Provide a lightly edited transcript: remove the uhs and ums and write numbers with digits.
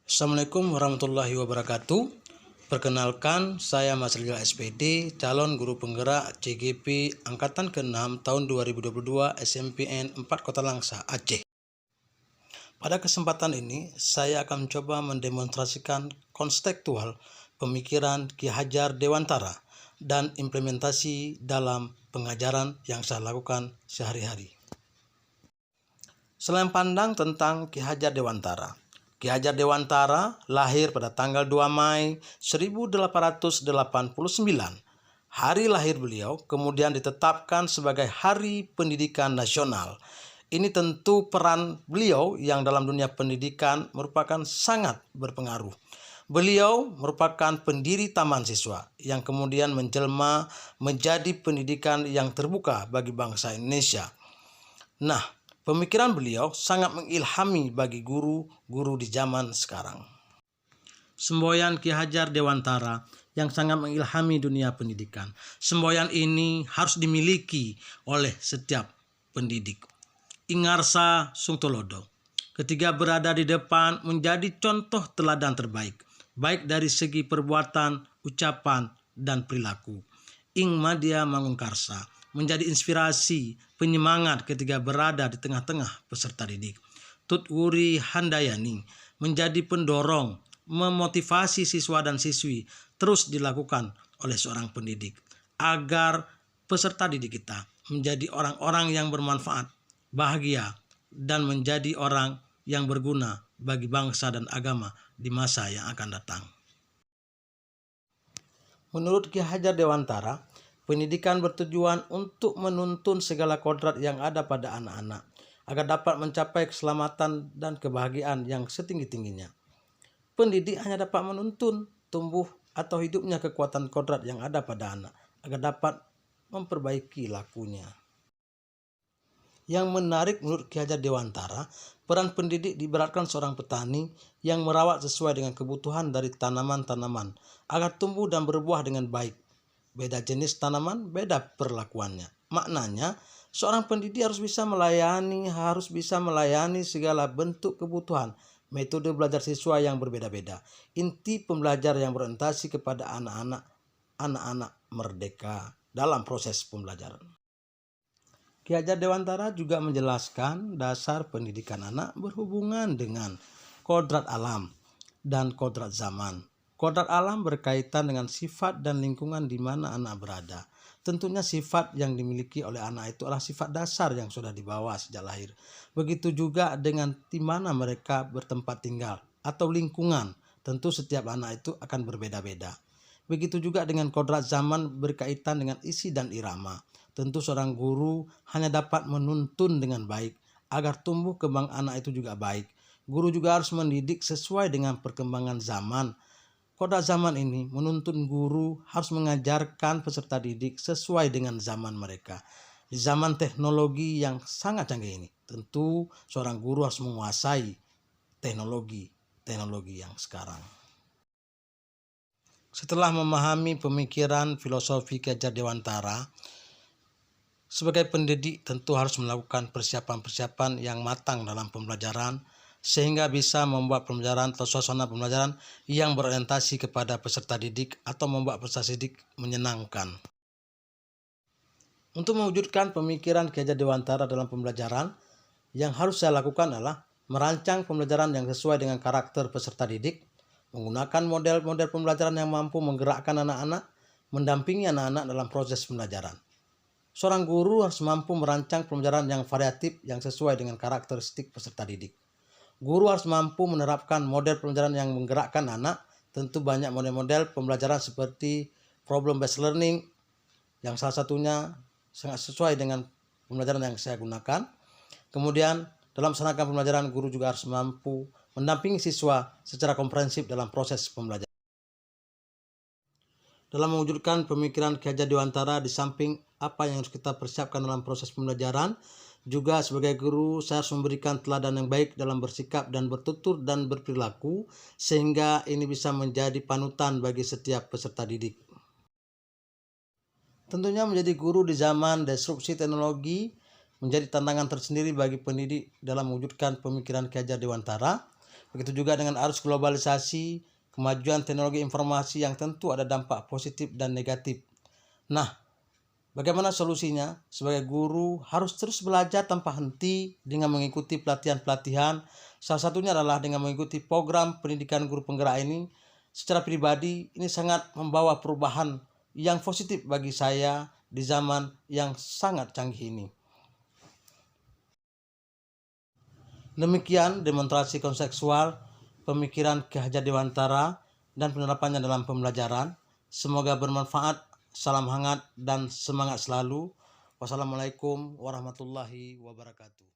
Assalamualaikum warahmatullahi wabarakatuh. Perkenalkan, saya Mas Rizal SPD, calon guru penggerak CGP Angkatan ke-6 tahun 2022 SMPN 4 Kota Langsa, Aceh. Pada kesempatan ini, saya akan mencoba mendemonstrasikan konseptual pemikiran Ki Hajar Dewantara dan implementasi dalam pengajaran yang saya lakukan sehari-hari. Selain pandang tentang Ki Hajar Dewantara. Ki Hajar Dewantara lahir pada tanggal 2 Mei 1889. Hari lahir beliau kemudian ditetapkan sebagai Hari Pendidikan Nasional. Ini tentu peran beliau yang dalam dunia pendidikan merupakan sangat berpengaruh. Beliau merupakan pendiri Taman Siswa yang kemudian menjelma menjadi pendidikan yang terbuka bagi bangsa Indonesia. Nah, pemikiran beliau sangat mengilhami bagi guru-guru di zaman sekarang. Semboyan Ki Hajar Dewantara yang sangat mengilhami dunia pendidikan. Semboyan ini harus dimiliki oleh setiap pendidik. Ingarsa Sungtolodo, ketika berada di depan menjadi contoh teladan terbaik, baik dari segi perbuatan, ucapan, dan perilaku. Ing Madya Mangunkarsa menjadi inspirasi, penyemangat ketika berada di tengah-tengah peserta didik. Tutwuri Handayani menjadi pendorong, memotivasi siswa dan siswi terus dilakukan oleh seorang pendidik agar peserta didik kita menjadi orang-orang yang bermanfaat, bahagia, dan menjadi orang yang berguna bagi bangsa dan agama di masa yang akan datang. Menurut Ki Hajar Dewantara, pendidikan bertujuan untuk menuntun segala kodrat yang ada pada anak-anak agar dapat mencapai keselamatan dan kebahagiaan yang setinggi-tingginya. Pendidik hanya dapat menuntun, tumbuh, atau hidupnya kekuatan kodrat yang ada pada anak agar dapat memperbaiki lakunya. Yang menarik menurut Ki Hajar Dewantara, peran pendidik diberatkan seorang petani yang merawat sesuai dengan kebutuhan dari tanaman-tanaman agar tumbuh dan berbuah dengan baik. Beda jenis tanaman, beda perlakuannya. Maknanya, seorang pendidik harus bisa melayani segala bentuk kebutuhan, metode belajar siswa yang berbeda-beda. Inti pembelajar yang berorientasi kepada anak-anak merdeka dalam proses pembelajaran. Ki Hajar Dewantara juga menjelaskan dasar pendidikan anak berhubungan dengan kodrat alam dan kodrat zaman. Kodrat alam berkaitan dengan sifat dan lingkungan di mana anak berada. Tentunya sifat yang dimiliki oleh anak itu adalah sifat dasar yang sudah dibawa sejak lahir. Begitu juga dengan di mana mereka bertempat tinggal atau lingkungan. Tentu setiap anak itu akan berbeda-beda. Begitu juga dengan kodrat zaman berkaitan dengan isi dan irama. Tentu seorang guru hanya dapat menuntun dengan baik agar tumbuh kembang anak itu juga baik. Guru juga harus mendidik sesuai dengan perkembangan zaman. Kodrat zaman ini menuntun guru harus mengajarkan peserta didik sesuai dengan zaman mereka. Di zaman teknologi yang sangat canggih ini, tentu seorang guru harus menguasai teknologi yang sekarang. Setelah memahami pemikiran filosofi Ki Hajar Dewantara, sebagai pendidik tentu harus melakukan persiapan-persiapan yang matang dalam pembelajaran sehingga bisa membuat pembelajaran atau suasana pembelajaran yang berorientasi kepada peserta didik atau membuat peserta didik menyenangkan. Untuk mewujudkan pemikiran Ki Hajar Dewantara dalam pembelajaran, yang harus saya lakukan adalah merancang pembelajaran yang sesuai dengan karakter peserta didik, menggunakan model-model pembelajaran yang mampu menggerakkan anak-anak, mendampingi anak-anak dalam proses pembelajaran. Seorang guru harus mampu merancang pembelajaran yang variatif yang sesuai dengan karakteristik peserta didik. Guru harus mampu menerapkan model pembelajaran yang menggerakkan anak. Tentu banyak model-model pembelajaran seperti problem based learning yang salah satunya sangat sesuai dengan pembelajaran yang saya gunakan. Kemudian dalam melaksanakan pembelajaran, guru juga harus mampu mendampingi siswa secara komprehensif dalam proses pembelajaran. Dalam mewujudkan pemikiran Ki Hajar Dewantara, di samping apa yang harus kita persiapkan dalam proses pembelajaran, juga sebagai guru saya harus memberikan teladan yang baik dalam bersikap dan bertutur dan berperilaku sehingga ini bisa menjadi panutan bagi setiap peserta didik. Tentunya menjadi guru di zaman disrupsi teknologi menjadi tantangan tersendiri bagi pendidik dalam mewujudkan pemikiran Ki Hajar Dewantara. Begitu juga dengan arus globalisasi, kemajuan teknologi informasi yang tentu ada dampak positif dan negatif. Nah, bagaimana solusinya? Sebagai guru harus terus belajar tanpa henti dengan mengikuti pelatihan-pelatihan. Salah satunya adalah dengan mengikuti program pendidikan guru penggerak ini. Secara pribadi ini sangat membawa perubahan yang positif bagi saya di zaman yang sangat canggih ini. Demikian demonstrasi konseksual, pemikiran Ki Hajar Dewantara, dan penerapannya dalam pembelajaran. Semoga bermanfaat. Salam hangat dan semangat selalu. Wassalamualaikum warahmatullahi wabarakatuh.